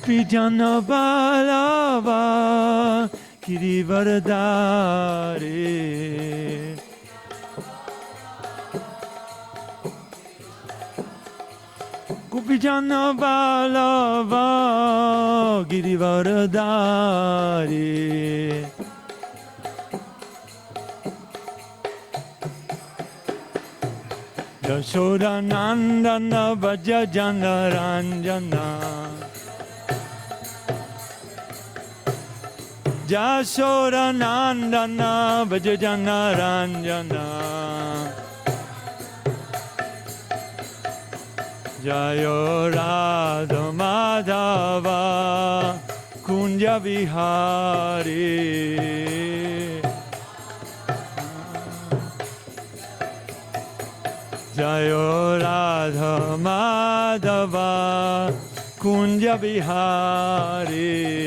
Gopijana Balava Girivardhari. Gopijana Balava Girivardhari. Yashoda Nandana Vajajana Ranjana. Yashoda Nandana Vajajana Ranjana. Jayo Radha Madhava Kunja Vihari. Jayo Radha Madhava Kunja Vihari.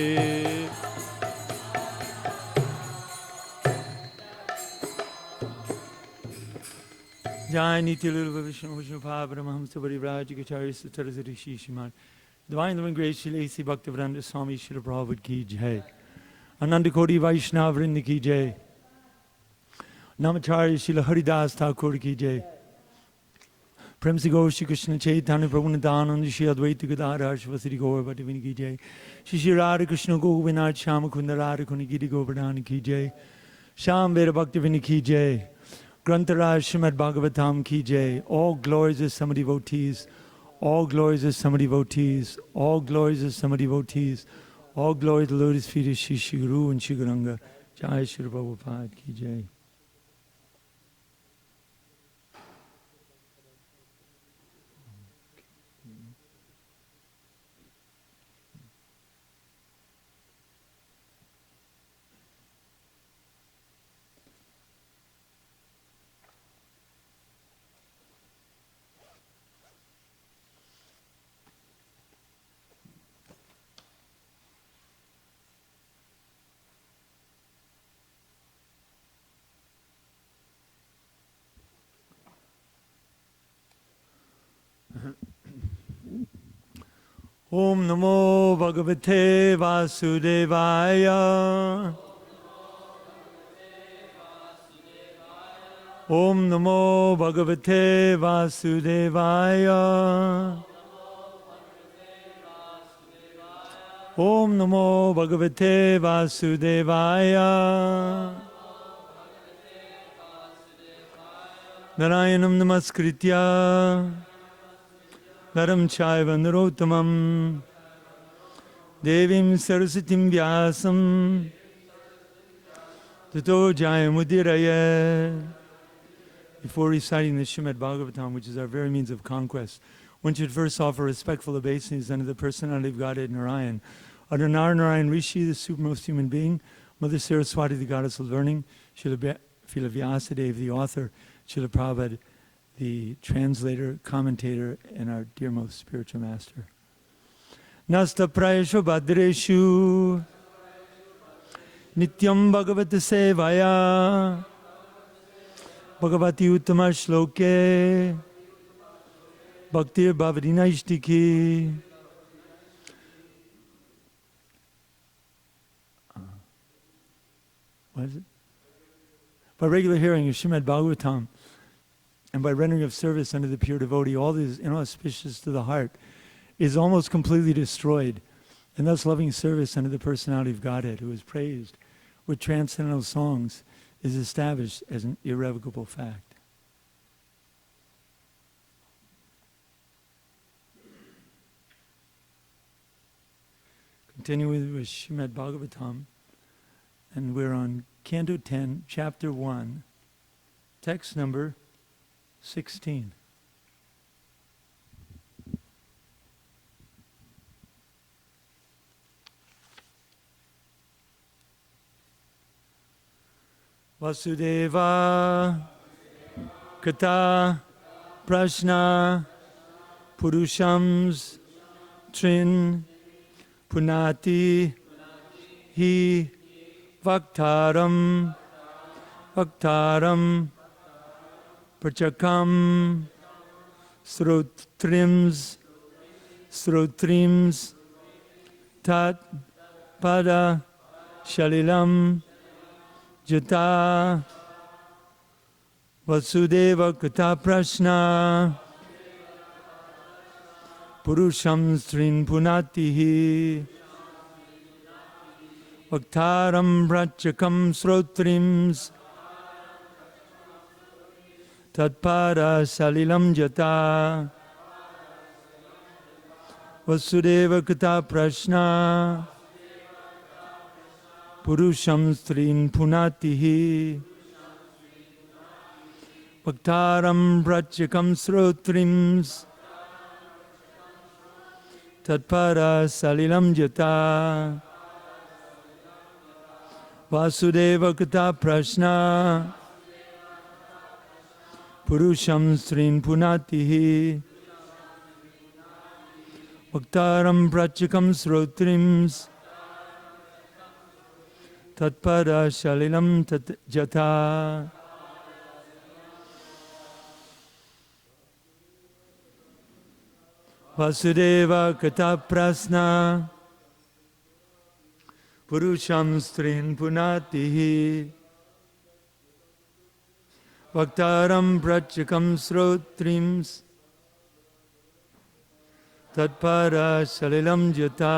Jai Nitya Lula Vishnu Vishnu Pavaramahamsa Varivraj Gacharya Satarazari Shishiman. Divine Living Grace Shri A.C. Bhaktivedanta Swami Srila Prabhupada Ki Jai. Ananda Koti Vaishnava Vrinda Ki Jai. Namacharya Srila Haridas Thakur Ki Jai. Prem Se Gaur Shri Krishna Chaitanya Prabhu Nityananda Shri Advaita Gadadhar Shivasari Gaur Bhattavini Ki Jai. Shri Shri Radha Krishna Govindar Shama Kunda Radha Kuni Giri Govardhana Ki Jai. Sham Vera Bhaktivini Ki Jai. Grantaraj Srimad Bhagavatam Ki Jai. All glories of some devotees. All glories of some devotees. All glories of some devotees. All glory to the lotus feet of Shri Shri Guru and Shri Gauranga. Jai Shri Prabhupada Ki Jai. Om Namo Bhagavate Vasudevaya. Om Namo Bhagavate Vasudevaya. Om Namo Bhagavate Vasudevaya. Narayanam Namaskritya Naram Chaiva Narottamam Devim Saraswatim Vyasam Tato Jayamudiraya. Before reciting the Srimad Bhagavatam, which is our very means of conquest, one should first offer respectful obeisances unto the personality of Godhead Narayan, unto Narayan Rishi, the supermost human being, Mother Saraswati, the goddess of learning, Srila Vyasadeva, the author, Srila Prabhupada, the translator, commentator, and our dearmost spiritual master. Nasta prayashu bhadreshu nityam bhagavata sevaya bhagavati uttama shloke bhaktir bhavadina ishtiki. What is it? By regular hearing of Srimad Bhagavatam, and by rendering of service unto the pure devotee, all that is inauspicious to the heart is almost completely destroyed. And thus loving service unto the personality of Godhead, who is praised with transcendental songs, is established as an irrevocable fact. Continuing with Srimad Bhagavatam, and we're on Canto 10, Chapter 1, text number 16. Vasudeva Kata Prashna Purushams Trin Punati Hi Vaktaram Prachakam Srotrims tat pada shalilam jata vasudeva kata prashna purusham strin punatihi vaktaram brachakam srotrims tatpada salilam jata vasudeva kata prashna purusham strin punatihi vaktaram brachakam srotrims tatpada salilam jata vasudeva kata prashna purusham strin punatihi vaktaram brachakam srotrims tatpada salilam jata. Vasudeva kata prasna purusham strin punatihi vaktaram brachakam srotrims tatpada salilam jata.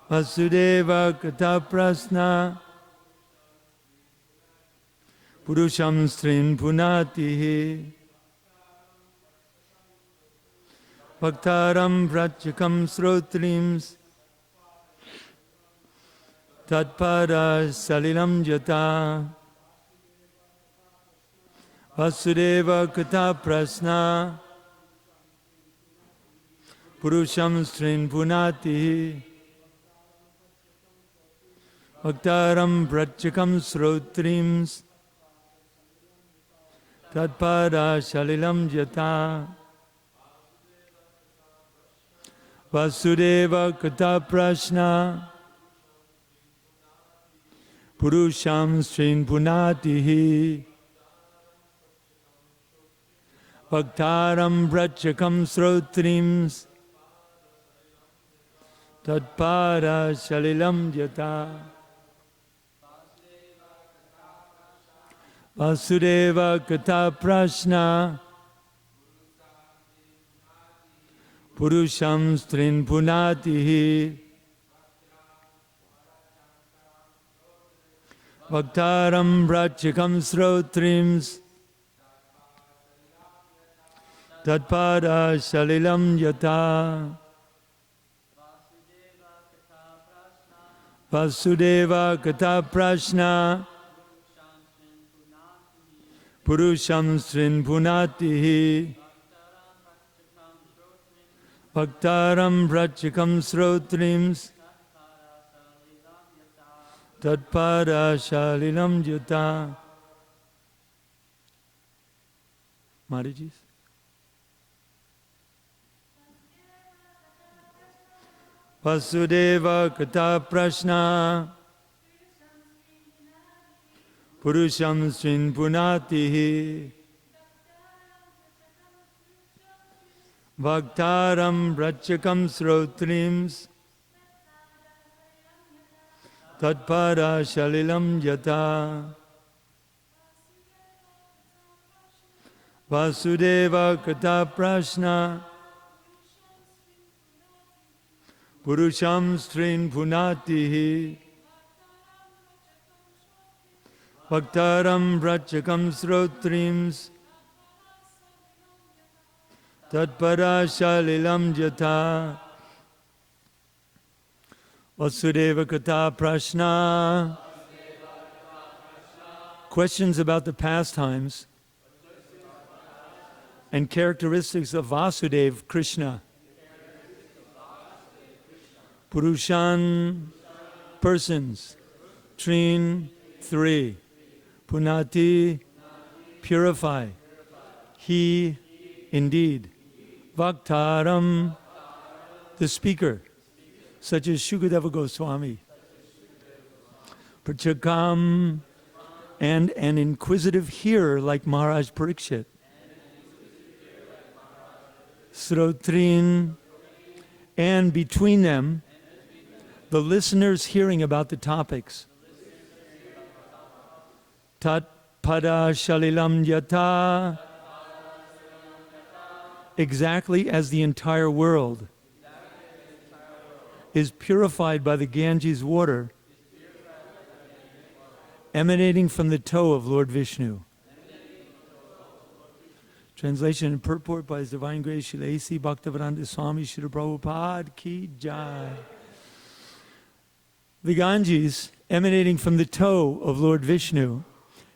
Vasudeva kata prasna purusham strin punatihi vaktaram brachakam srotrims tatpada salilam jata. Vasudeva kata prasna purusham strin punatihi vaktaram brachakam srotrims tatpada salilam jata. Vasudeva kata prashna purusham strin punatihi vaktaram brachakam srotrims tatpada salilam jata. Vasudeva kata prashna purusham strin punatihi vaktaram brachakam srotrims tatpada salilam jata. Vasudeva kata prashna purusham strin punatihi vaktaram brachakam srotrims tatpada salilam jata. Maharaji. Vasudeva kata prashna purusham strin punatihi vaktaram brachakam srotrims tatpada salilam jata. Vasudeva kata prashna purusham strin punatihi vaktaram brachakam srotrims tatpada salilam jata. Vasudeva kata prashna. Questions about the pastimes and characteristics of Vasudeva Krishna. Purushan, persons. Trin, three. Punati, purify. He, indeed. Vaktaram, the speaker, such as Shukadeva Goswami. Prachakam, and an inquisitive hearer like Maharaj Parikshit. Srotrin, and between them, the listeners hearing about the topics. Tat pada shalilam yata, exactly as the entire world is purified by the Ganges water emanating from the toe of Lord Vishnu. Translation and purport by His Divine Grace Srila A.C. Bhaktivedanta Swami Srila Prabhupada Ki Jai. The Ganges emanating from the toe of Lord Vishnu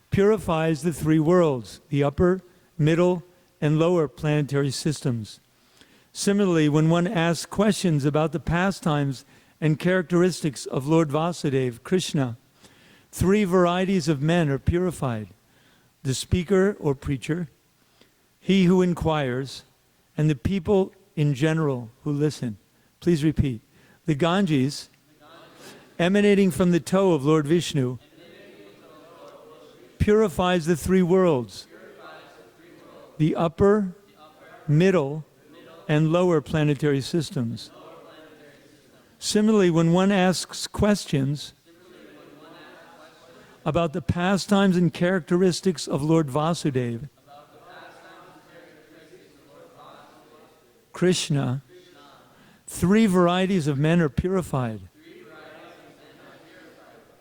purifies the three worlds, the upper, middle, and lower planetary systems. Similarly, when one asks questions about the pastimes and characteristics of Lord Vasudeva, Krishna, three varieties of men are purified: the speaker or preacher, he who inquires, and the people in general who listen. Please repeat. The Ganges emanating from the toe of Lord Vishnu purifies the three worlds, the upper, middle, and lower planetary systems. Similarly, when one asks questions about the pastimes and characteristics of Lord Vasudeva, Krishna, three varieties of men are purified: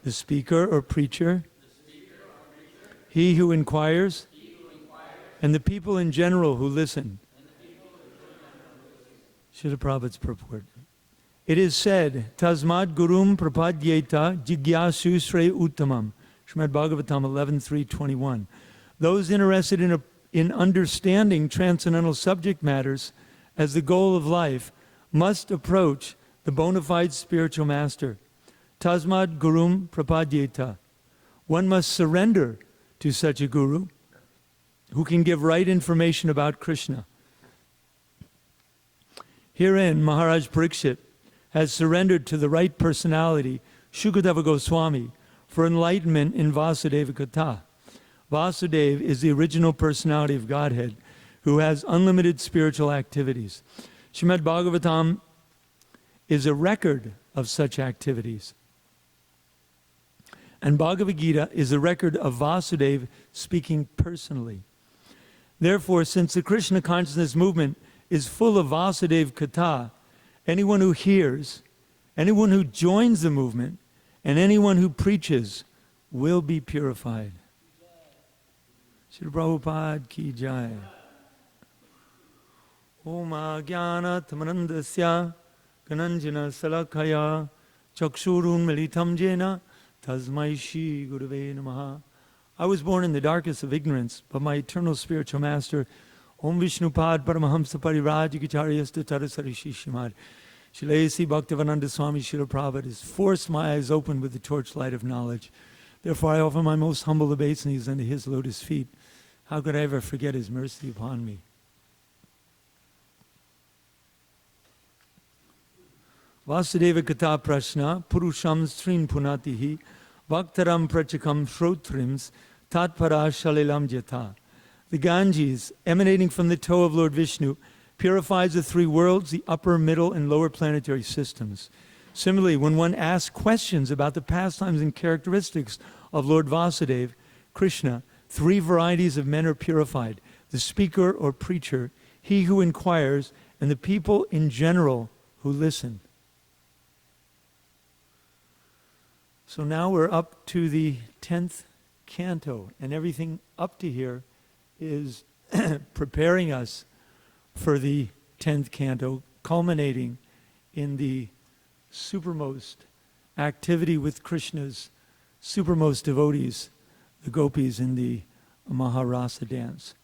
the speaker or preacher, he who inquires, and the people in general who listen. Srila Prabhupada's purport. It is said, Tasmad Gurum Prapadyeta Jigyasu Sre Uttamam. Srimad Bhagavatam 11.3.21. Those interested in understanding transcendental subject matters as the goal of life must approach the bona fide spiritual master. Tasmad Gurum Prapadyeta. One must surrender to such a guru who can give right information about Krishna. Herein, Maharaj Parikshit has surrendered to the right personality, Shukadeva Goswami, for enlightenment in Vasudeva Katha. Vasudeva is the original personality of Godhead who has unlimited spiritual activities. Srimad Bhagavatam is a record of such activities. And Bhagavad Gita is a record of Vasudeva speaking personally. Therefore, since the Krishna consciousness movement is full of Vasudeva Katha, anyone who hears, anyone who joins the movement, and anyone who preaches will be purified. Srila Prabhupada Ki Jai. Om Jnana Tamarandasya Gananjana Salakaya Chakshurun Militam Jena Tasmai Shri Gurave Namaha. I was born in the darkest of ignorance, but my eternal spiritual master, Om Vishnupad Paramahamsa Parivrajagicharyasta Tarasarishi Shimad, Srila A.C. Bhaktivedanta Swami Srila Prabhupada has forced my eyes open with the torchlight of knowledge. Therefore I offer my most humble obeisances unto His lotus feet. How could I ever forget His mercy upon me? Vasudeva Katha Prashna Purusham Strin Punatihi Bhaktaram Prachakam Shrotrims Tatpara Shalilam Jata. The Ganges, emanating from the toe of Lord Vishnu, purifies the three worlds, the upper, middle, and lower planetary systems. Similarly, when one asks questions about the pastimes and characteristics of Lord Vasudeva, Krishna, three varieties of men are purified: the speaker or preacher, he who inquires, and the people in general who listen. So now we're up to the 10th canto, and everything up to here is preparing us for the 10th canto, culminating in the supermost activity with Krishna's supermost devotees, the gopis in the Maharasa dance.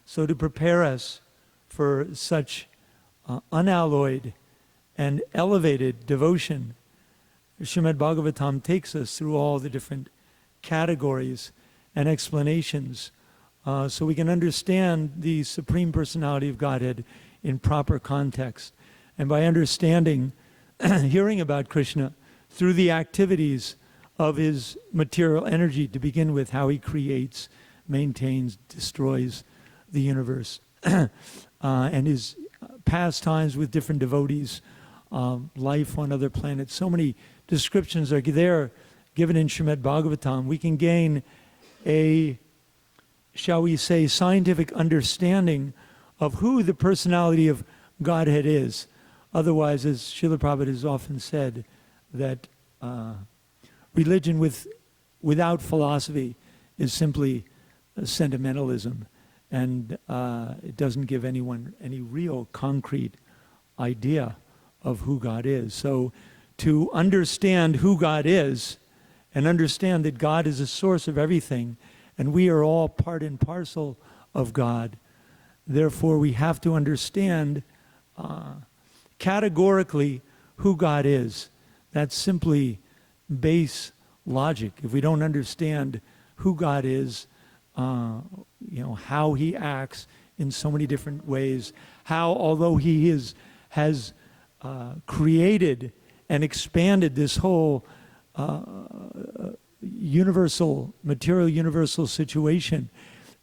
So to prepare us for such unalloyed and elevated devotion, Srimad Bhagavatam takes us through all the different categories and explanations so we can understand the Supreme Personality of Godhead in proper context. And by understanding, hearing about Krishna through the activities of His material energy, to begin with, how He creates, maintains, destroys the universe, and His pastimes with different devotees life on other planets. So many descriptions are there given in Srimad Bhagavatam. We can gain a, shall we say, scientific understanding of who the personality of Godhead is. Otherwise, as Srila Prabhupada has often said, that religion without philosophy is simply sentimentalism, and it doesn't give anyone any real concrete idea of who God is. So to understand who God is and understand that God is the source of everything and we are all part and parcel of God, therefore we have to understand categorically who God is. That's simply base logic. If we don't understand who God is, how he acts in so many different ways, how although he has created and expanded this whole material universal situation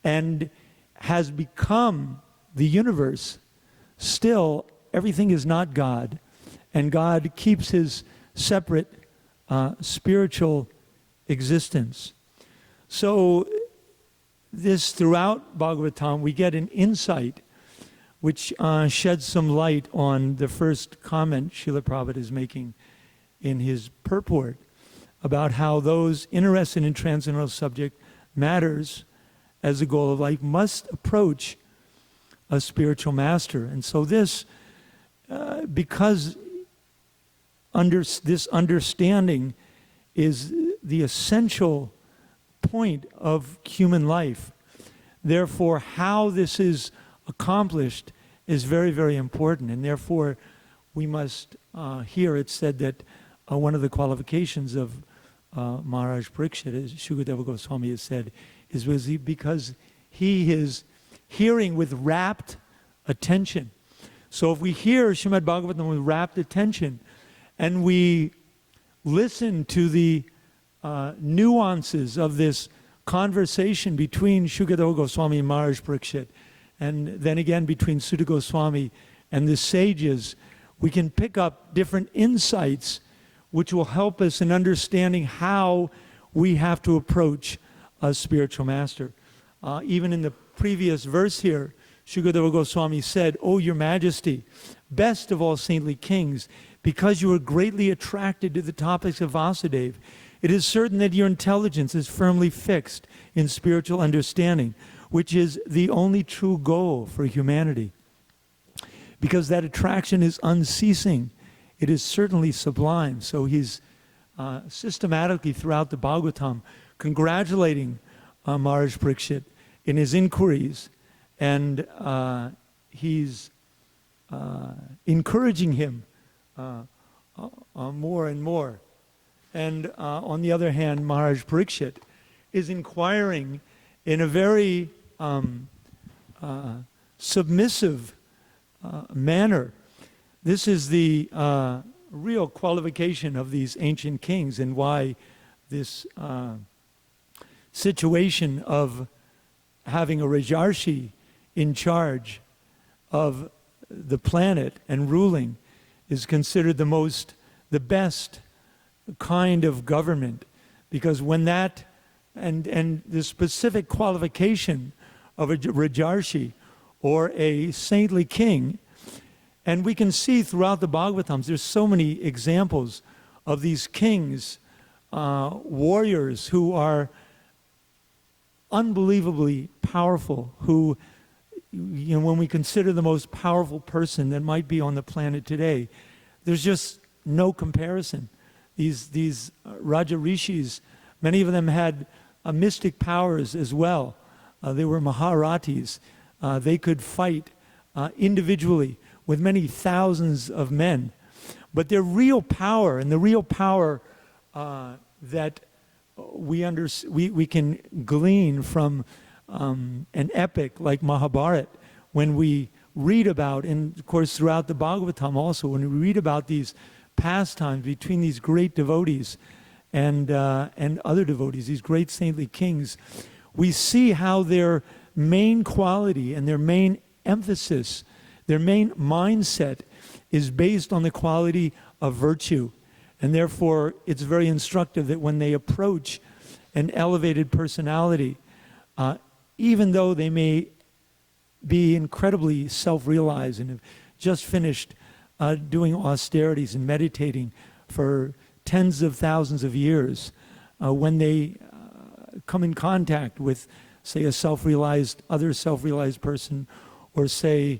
and has become the universe, still everything is not God, and God keeps his separate spiritual existence. So this, throughout Bhagavatam, we get an insight which sheds some light on the first comment Srila Prabhupada is making in his purport about how those interested in transcendental subject matters as a goal of life must approach a spiritual master. And so this, because this understanding is the essential point of human life, therefore how this is accomplished is very, very important. And therefore we must, here it's said that one of the qualifications of Maharaj Parikshit, as Shukadeva Goswami has said, is because he is hearing with rapt attention. So if we hear Srimad Bhagavatam with rapt attention and we listen to the nuances of this conversation between Shukadeva Goswami and Maharaj Parikshit, and then again between Sutta Goswami and the sages, we can pick up different insights which will help us in understanding how we have to approach a spiritual master. Even in the previous verse here, Shukadeva Goswami said, "O your Majesty, best of all saintly kings, because you are greatly attracted to the topics of Vasudeva, it is certain that your intelligence is firmly fixed in spiritual understanding, which is the only true goal for humanity. Because that attraction is unceasing, it is certainly sublime." So he's systematically throughout the Bhagavatam congratulating Maharaj Parikshit in his inquiries, and he's encouraging him more and more. And on the other hand, Maharaj Parikshit is inquiring in a very submissive manner. This is the real qualification of these ancient kings, and why this situation of having a Rajarshi in charge of the planet and ruling is considered the best kind of government, because when that and the specific qualification of a Rajarshi or a saintly king, and we can see throughout the Bhagavatams, there's so many examples of these kings, warriors who are unbelievably powerful, who, when we consider the most powerful person that might be on the planet today, there's just no comparison. These Raja Rishis, many of them had mystic powers as well. They were Maharatis. They could fight individually with many thousands of men. But their real power, and the real power that we can glean from an epic like Mahabharata, when we read about, and of course throughout the Bhagavatam also, when we read about these pastimes between these great devotees and other devotees, these great saintly kings, we see how their main quality and their main emphasis, their main mindset is based on the quality of virtue. And therefore, it's very instructive that when they approach an elevated personality, even though they may be incredibly self-realized and have just finished doing austerities and meditating for tens of thousands of years, when they come in contact with, say, other self-realized person, or say,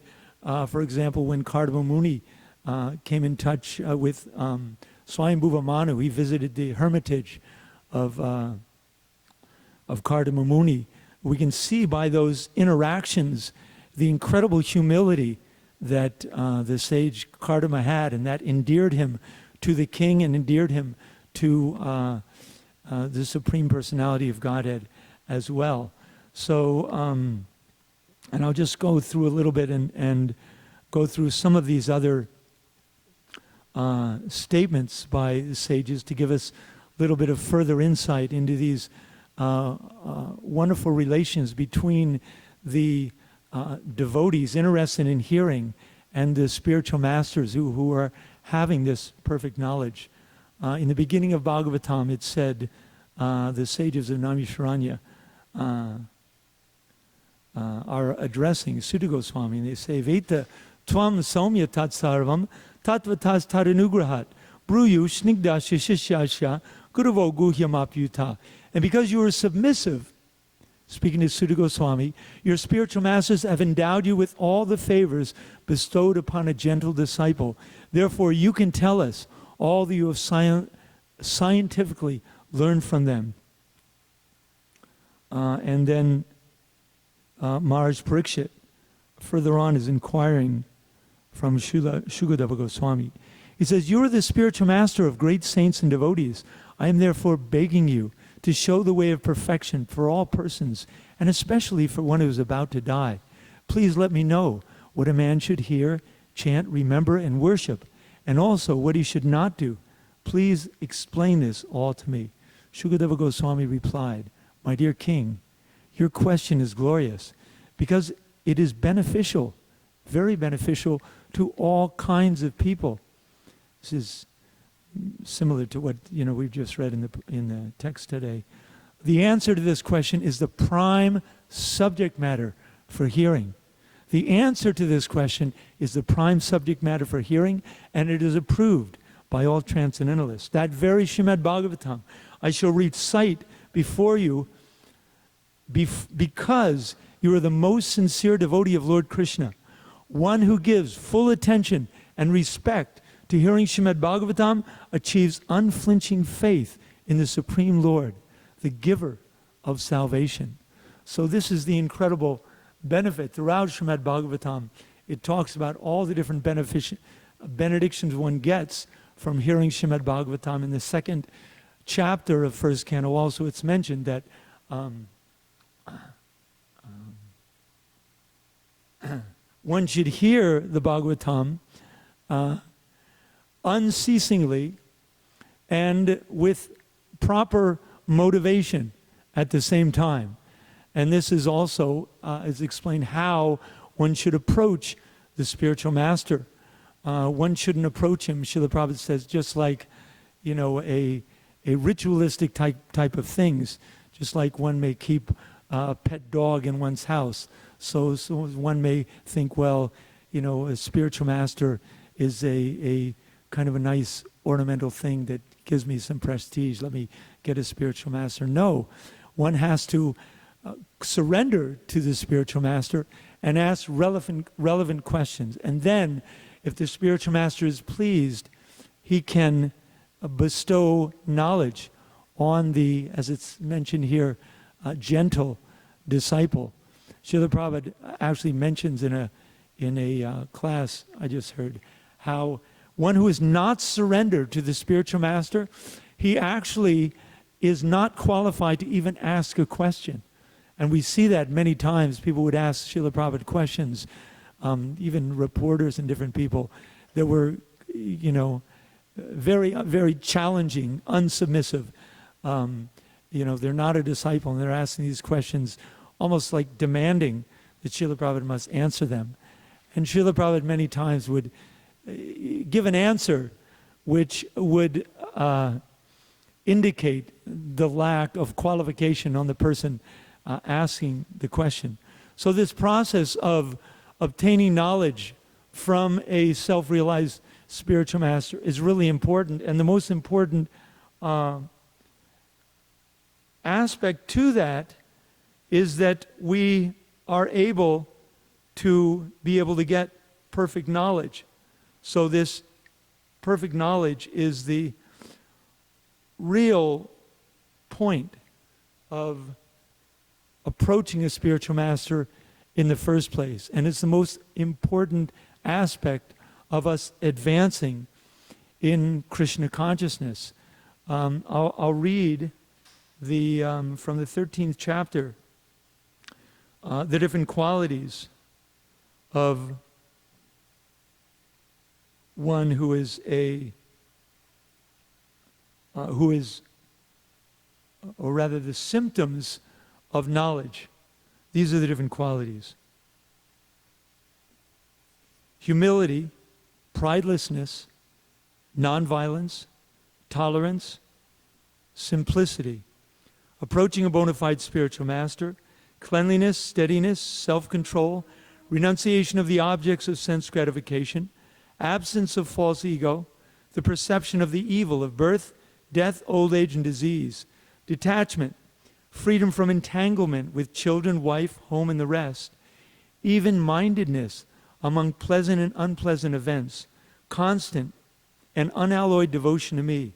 for example, when Kardama Muni came in touch with Swayambhuva Manu, he visited the hermitage of Kardama Muni. We can see by those interactions the incredible humility that the sage Kardama had, and that endeared him to the king and endeared him to the Supreme Personality of Godhead as well. So, and I'll just go through a little bit and go through some of these other statements by the sages to give us a little bit of further insight into these wonderful relations between the devotees interested in hearing and the spiritual masters who are having this perfect knowledge. In the beginning of Bhagavatam, it said, the sages of Naimisharanya are addressing Sutta Goswami, and they say, Veta tvam saumya tat sarvam tatvatas tadanugrahat bruyu snigda shishishasya guravo guhyamapyuta. And because you are submissive, speaking to Sutta Goswami, your spiritual masters have endowed you with all the favors bestowed upon a gentle disciple. Therefore, you can tell us all that you have scientifically learned from them. And then Maharaj Parikshit further on is inquiring from Shukadeva Goswami. He says, you are the spiritual master of great saints and devotees. I am therefore begging you to show the way of perfection for all persons, and especially for one who is about to die. Please let me know what a man should hear, chant, remember, and worship, and also what he should not do. Please explain this all to me. Shukadeva Goswami replied, my dear king, your question is glorious, because it is beneficial, very beneficial to all kinds of people. This is similar to what we've just read in the text today. The answer to this question is the prime subject matter for hearing. The answer to this question is the prime subject matter for hearing, and it is approved by all transcendentalists. That very Srimad Bhagavatam I shall recite before you because you are the most sincere devotee of Lord Krishna, one who gives full attention and respect to hearing Srimad Bhagavatam achieves unflinching faith in the Supreme Lord, the giver of salvation. So this is the incredible benefit throughout Srimad Bhagavatam. It talks about all the different benedictions one gets from hearing Srimad Bhagavatam. In the second chapter of first canto also it's mentioned that one should hear the Bhagavatam unceasingly and with proper motivation at the same time. And this is also is explained how one should approach the spiritual master. One shouldn't approach him, Srila Prabhupada says, just like a ritualistic type of things, just like one may keep a pet dog in one's house. So one may think, well, a spiritual master is a kind of a nice ornamental thing that gives me some prestige. Let me get a spiritual master. No, one has to surrender to the spiritual master and ask relevant questions. And then, if the spiritual master is pleased, he can bestow knowledge on the, as it's mentioned here, gentle disciple. Srila Prabhupada actually mentions in a class I just heard how one who is not surrendered to the spiritual master, he actually is not qualified to even ask a question. And we see that many times. People would ask Srila Prabhupada questions, even reporters and different people that were, very, very challenging, unsubmissive. They're not a disciple, and they're asking these questions almost like demanding that Srila Prabhupada must answer them. And Srila Prabhupada many times would give an answer which would indicate the lack of qualification on the person asking the question. So this process of obtaining knowledge from a self-realized spiritual master is really important, and the most important aspect to that is that we are able to get perfect knowledge. So this perfect knowledge is the real point of approaching a spiritual master in the first place. And it's the most important aspect of us advancing in Krishna consciousness. I'll read from the 13th chapter the different qualities of one who is or rather the symptoms of knowledge. These are the different qualities: humility, pridelessness, nonviolence, tolerance, simplicity. Approaching a bona fide spiritual master: cleanliness, steadiness, self-control, renunciation of the objects of sense gratification, absence of false ego, the perception of the evil of birth, death, old age, and disease, detachment, freedom from entanglement with children, wife, home, and the rest, even-mindedness among pleasant and unpleasant events, constant and unalloyed devotion to me,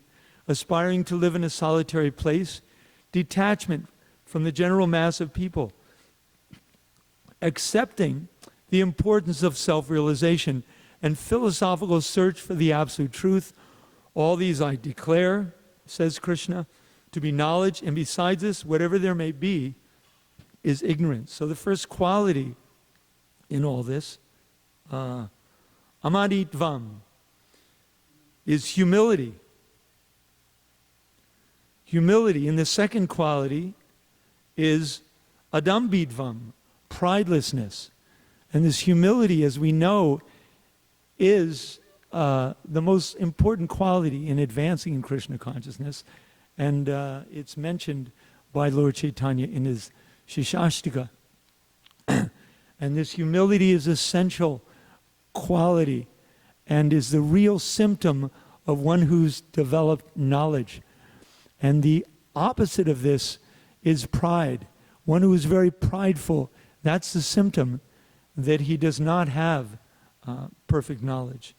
aspiring to live in a solitary place, detachment from the general mass of people, accepting the importance of self-realization and philosophical search for the absolute truth. All these I declare, says Krishna, to be knowledge, and besides this, whatever there may be, is ignorance. So the first quality in all this, amaditvam, is humility. Humility. And the second quality is adambidvam, pridelessness. And this humility, as we know, is the most important quality in advancing in Krishna consciousness. And it's mentioned by Lord Chaitanya in his Shishastika. And this humility is essential quality and is the real symptom of one who's developed knowledge. And the opposite of this is pride. One who is very prideful, that's the symptom that he does not have perfect knowledge.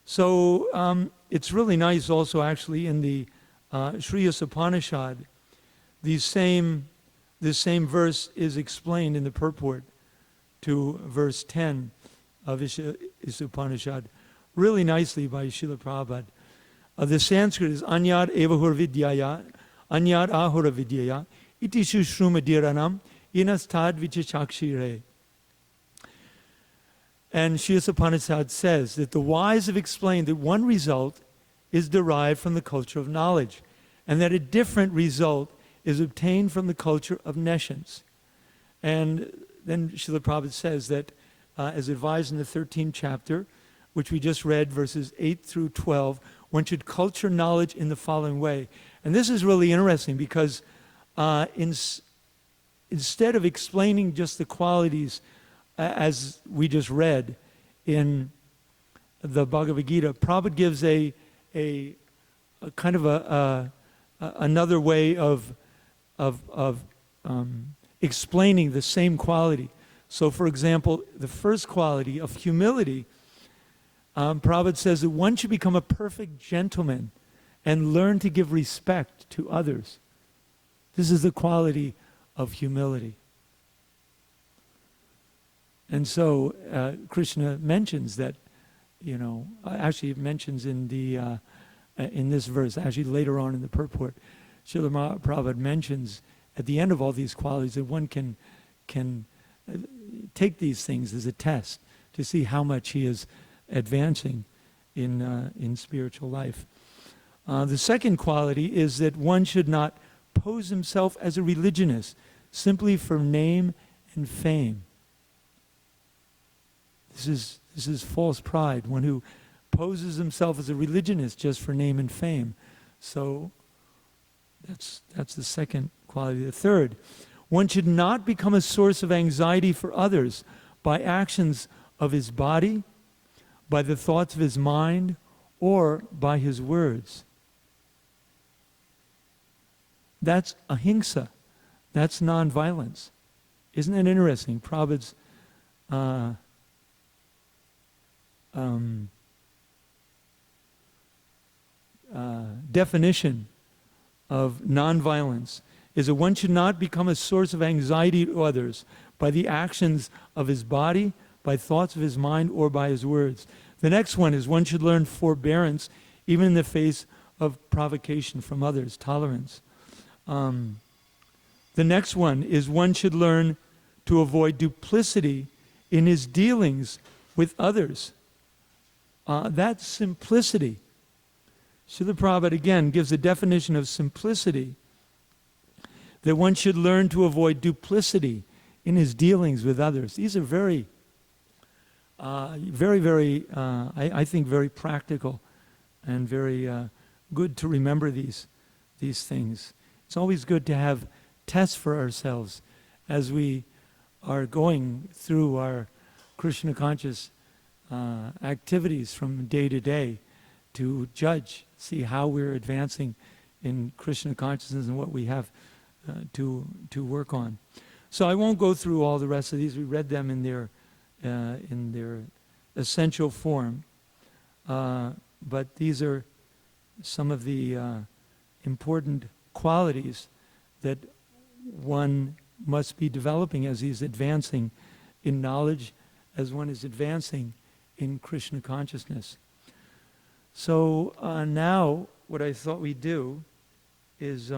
So it's really nice also actually in the Shriyas Upanishad, this same verse is explained in the purport to verse 10 of Isha Upanishad really nicely by Srila Prabhupada. The Sanskrit is Anyad Evahur Vidyaya, Anyad Ahura Vidyaya, Itishu Shrumadiranam, Inastad Vichachakshire. And Sriyas Upanishad says that the wise have explained that one result is derived from the culture of knowledge, and that a different result is obtained from the culture of nescience. And then Srila Prabhupada says that, as advised in the 13th chapter, which we just read, verses 8 through 12, one should culture knowledge in the following way. And this is really interesting because instead of explaining just the qualities as we just read in the Bhagavad Gita, Prabhupada gives a kind of another way of explaining the same quality. So, for example, the first quality of humility, Prabhupada says that one should become a perfect gentleman and learn to give respect to others. This is the quality of humility. And so Krishna mentions that, actually it mentions in this verse, actually later on in the purport, Srila Prabhupada mentions at the end of all these qualities that one can take these things as a test to see how much he is advancing in spiritual life. The second quality is that one should not pose himself as a religionist simply for name and fame. This is false pride. One who poses himself as a religionist just for name and fame. So that's the second quality. The third, one should not become a source of anxiety for others by actions of his body, by the thoughts of his mind, or by his words. That's ahimsa. That's nonviolence. Isn't that interesting? Prabhupada's definition of nonviolence is that one should not become a source of anxiety to others by the actions of his body, by thoughts of his mind, or by his words. The next one is one should learn forbearance even in the face of provocation from others, tolerance. The next one is one should learn to avoid duplicity in his dealings with others. That's simplicity. Srila Prabhupada again gives a definition of simplicity, that one should learn to avoid duplicity in his dealings with others. These are very, I think very practical and very good to remember these things. It's always good to have tests for ourselves as we are going through our Krishna conscious activities from day to day to judge, see how we're advancing in Krishna consciousness and what we have to work on. So I won't go through all the rest of these. We read them in their essential form, but these are some of the important qualities that one must be developing as he's advancing in knowledge, as one is advancing in Krishna consciousness. So now what I thought we'd do is,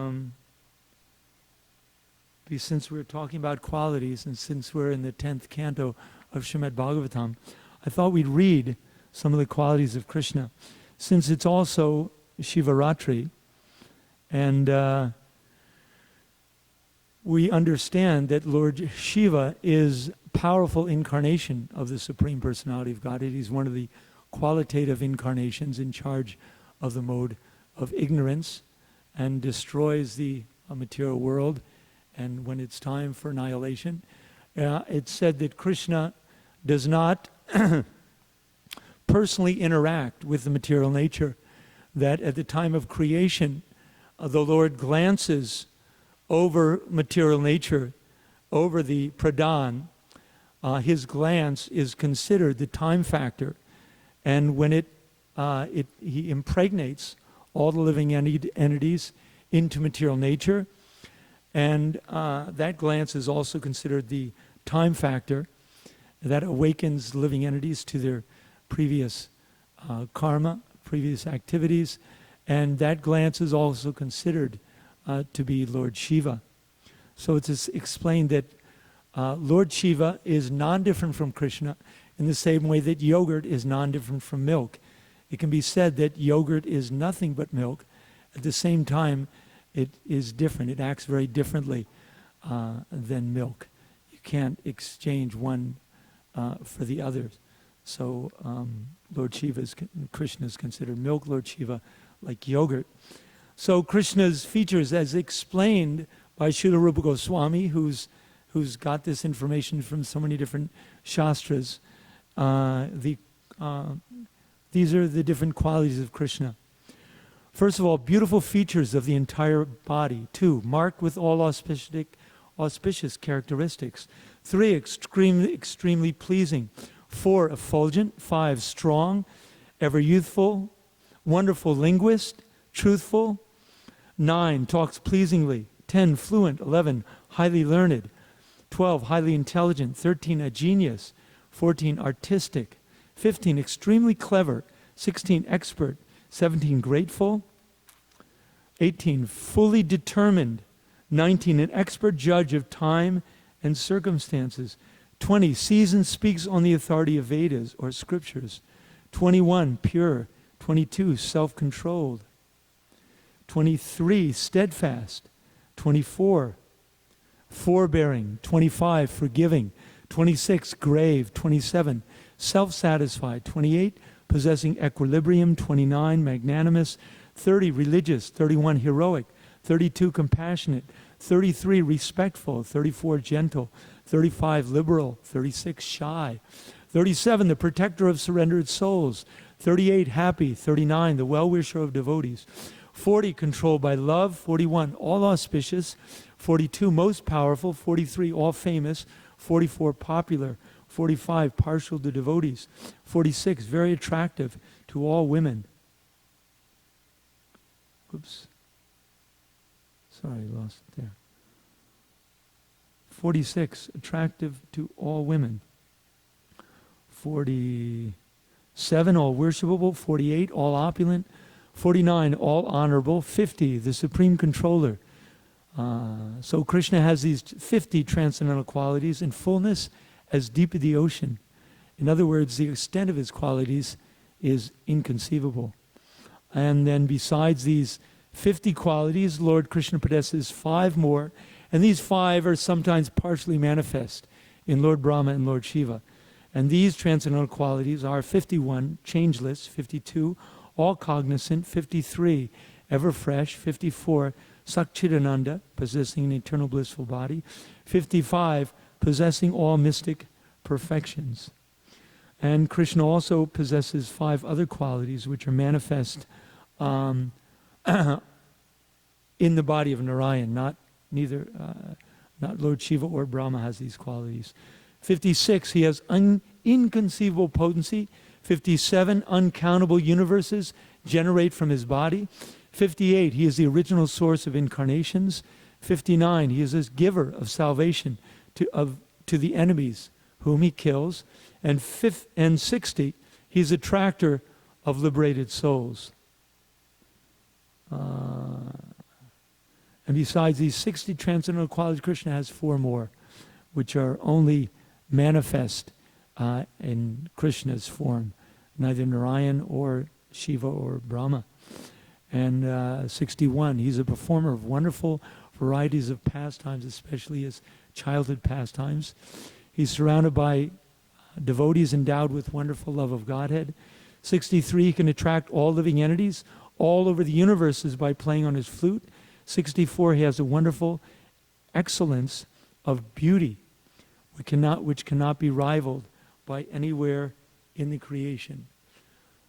since we're talking about qualities and since we're in the 10th canto of Srimad Bhagavatam, I thought we'd read some of the qualities of Krishna. Since it's also Shivaratri, and we understand that Lord Shiva is powerful incarnation of the Supreme Personality of Godhead. He's one of the qualitative incarnations in charge of the mode of ignorance and destroys the material world. And when it's time for annihilation, it's said that Krishna does not personally interact with the material nature, that at the time of creation, the Lord glances over material nature, over the pradhan. His glance is considered the time factor, and when he impregnates all the living entities into material nature, and that glance is also considered the time factor that awakens living entities to their previous karma, previous activities, and that glance is also considered to be Lord Shiva. So it's explained that Lord Shiva is non-different from Krishna in the same way that yogurt is non-different from milk. It can be said that yogurt is nothing but milk. At the same time, it is different. It acts very differently than milk. You can't exchange one for the other. So Lord Shiva Krishna is considered milk, Lord Shiva like yogurt. So Krishna's features, as explained by Srila Rupa Goswami, who's got this information from so many different shastras, these are the different qualities of Krishna. First of all, beautiful features of the entire body. 2, marked with all auspicious characteristics. 3, extremely pleasing. 4, effulgent. 5, strong, ever youthful, wonderful linguist, truthful. 9, talks pleasingly. 10, fluent. 11, highly learned. 12, highly intelligent. 13, a genius. 14, artistic. 15, extremely clever. 16, expert. 17, grateful. 18, fully determined. 19, an expert judge of time and circumstances. 20, sees and speaks on the authority of Vedas or scriptures. 21, pure. 22, self-controlled. 23, steadfast. 24, forbearing. 25, forgiving. 26, grave. 27, self-satisfied. 28, possessing equilibrium, 29, magnanimous, 30, religious, 31, heroic, 32, compassionate, 33, respectful, 34, gentle, 35, liberal, 36, shy, 37, the protector of surrendered souls, 38, happy, 39, the well-wisher of devotees, 40, controlled by love, 41, all auspicious, 42, most powerful, 43, all famous, 44, popular, 45, partial to devotees, 46, very attractive to all women. Oops. Sorry, lost it there. 46, attractive to all women. 47, all worshipable. 48, all opulent. 49, all honorable. 50, the supreme controller. So Krishna has these 50 transcendental qualities in fullness as deep as the ocean. In other words, the extent of his qualities is inconceivable. And then besides these 50 qualities, Lord Krishna possesses 5 more, and these 5 are sometimes partially manifest in Lord Brahma and Lord Shiva. And these transcendental qualities are 51, changeless, 52, all cognizant, 53, ever fresh, 54, Sakchidananda, possessing an eternal blissful body, 55, possessing all mystic perfections. And Krishna also possesses 5 other qualities which are manifest in the body of Narayan. Not Lord Shiva or Brahma has these qualities. 56, he has inconceivable potency. 57, uncountable universes generate from his body. 58, he is the original source of incarnations. 59, he is a giver of salvation to the enemies whom he kills. And 60, he's a tractor of liberated souls. And besides these 60 transcendental qualities, Krishna has 4 more, which are only manifest in Krishna's form, neither Narayan or Shiva or Brahma. And 61, he's a performer of wonderful varieties of pastimes, especially his childhood pastimes. He's surrounded by devotees endowed with wonderful love of Godhead. 63, he can attract all living entities all over the universes by playing on his flute. 64, he has a wonderful excellence of beauty which cannot be rivaled by anywhere in the creation.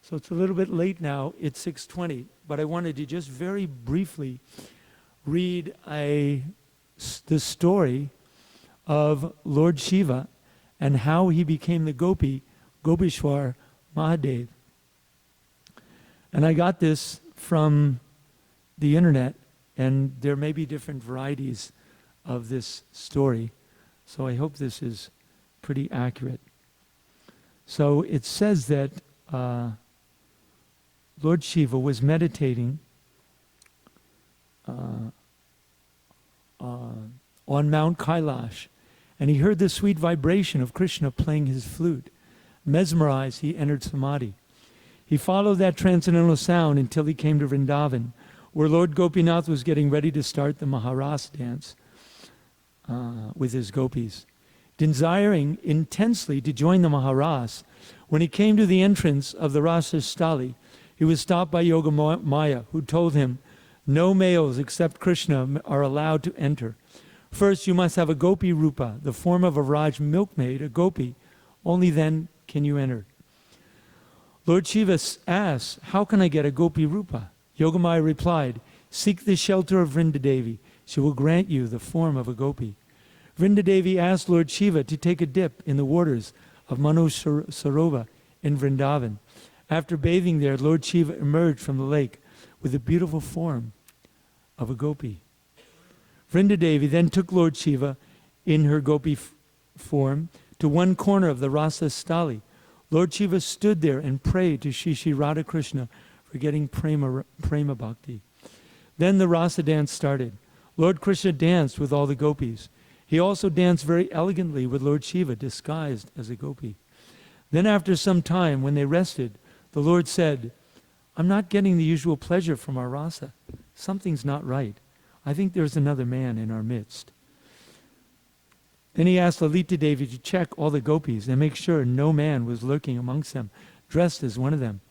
So it's a little bit late now, it's 6:20, but I wanted to just very briefly read the story of Lord Shiva and how he became the Gopishwar Mahadev. And I got this from the internet, and there may be different varieties of this story, so I hope this is pretty accurate. So it says that Lord Shiva was meditating on Mount Kailash, and he heard the sweet vibration of Krishna playing his flute. Mesmerized, he entered Samadhi. He followed that transcendental sound until he came to Vrindavan, where Lord Gopinath was getting ready to start the Maharas dance with his gopis. Desiring intensely to join the Maharas, when he came to the entrance of the Rasa Stali, he was stopped by Yoga Maya, who told him, no males except Krishna are allowed to enter. First, you must have a gopi rupa, the form of a Raj milkmaid, a gopi. Only then can you enter. Lord Shiva asks, how can I get a gopi rupa? Yogamaya replied, seek the shelter of Vrindadevi. She will grant you the form of a gopi. Vrindadevi asked Lord Shiva to take a dip in the waters of Manu Sarova in Vrindavan. After bathing there, Lord Shiva emerged from the lake with the beautiful form of a gopi. Vrindadevi then took Lord Shiva in her gopi form to one corner of the Rasa Stali. Lord Shiva stood there and prayed to Shri Radha Krishna for getting prema bhakti. Then the Rasa dance started. Lord Krishna danced with all the gopis. He also danced very elegantly with Lord Shiva, disguised as a gopi. Then after some time, when they rested, the Lord said, I'm not getting the usual pleasure from our rasa. Something's not right. I think there's another man in our midst. Then he asked Lalita Devi to check all the gopis and make sure no man was lurking amongst them. dressed as one of them.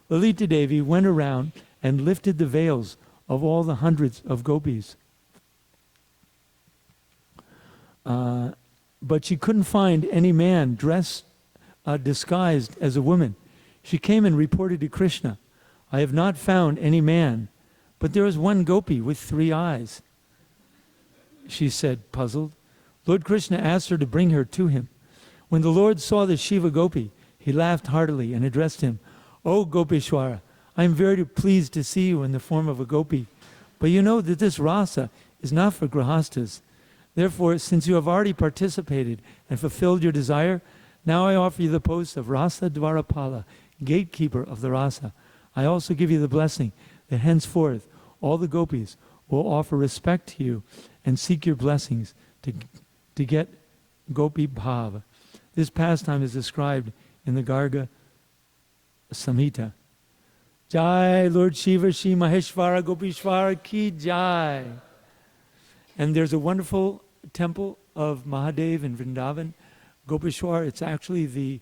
Lalita Devi went around and lifted the veils of all the hundreds of gopis. But she couldn't find any man dressed, disguised as a woman. She came and reported to Krishna, "I have not found any man, but there is one gopi with 3 eyes." She said, puzzled. Lord Krishna asked her to bring her to him. When the Lord saw the Shiva gopi, he laughed heartily and addressed him, "O Gopishwara, I am very pleased to see you in the form of a gopi. But you know that this rasa is not for grahastas. Therefore, since you have already participated and fulfilled your desire, now I offer you the post of Rasa Dvarapala, gatekeeper of the rasa. I also give you the blessing that henceforth all the gopis will offer respect to you and seek your blessings to get gopi bhav." This pastime is described in the Garga Samhita. Jai Lord Shiva Shri Maheshwara Gopishwara Ki Jai. And there's a wonderful temple of Mahadev in Vrindavan, Gopishwar. It's actually the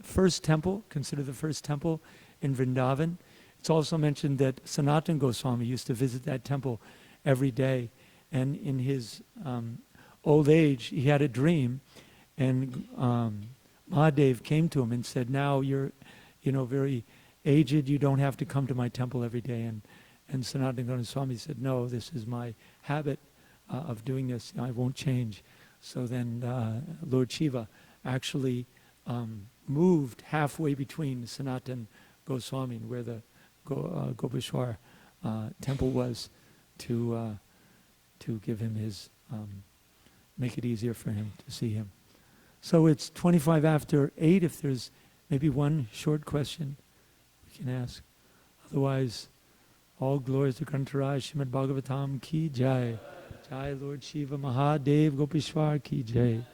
first temple, considered the first temple in Vrindavan. It's also mentioned that Sanatana Goswami used to visit that temple every day. And in his old age, he had a dream, and Mahadev came to him and said, "Now you're, very aged. You don't have to come to my temple every day." And Sanatana Goswami said, "No, this is my habit of doing this. I won't change." So then Lord Shiva actually moved halfway between Sanatana Goswami and where the Gopishwar temple was to give him his, make it easier for him to see him. So it's 25 after 8. If there's maybe one short question we can ask. Otherwise, all glories to Grantaraj Srimad Bhagavatam Ki Jai. Jai Lord Shiva Mahadev Gopishwar Ki Jai.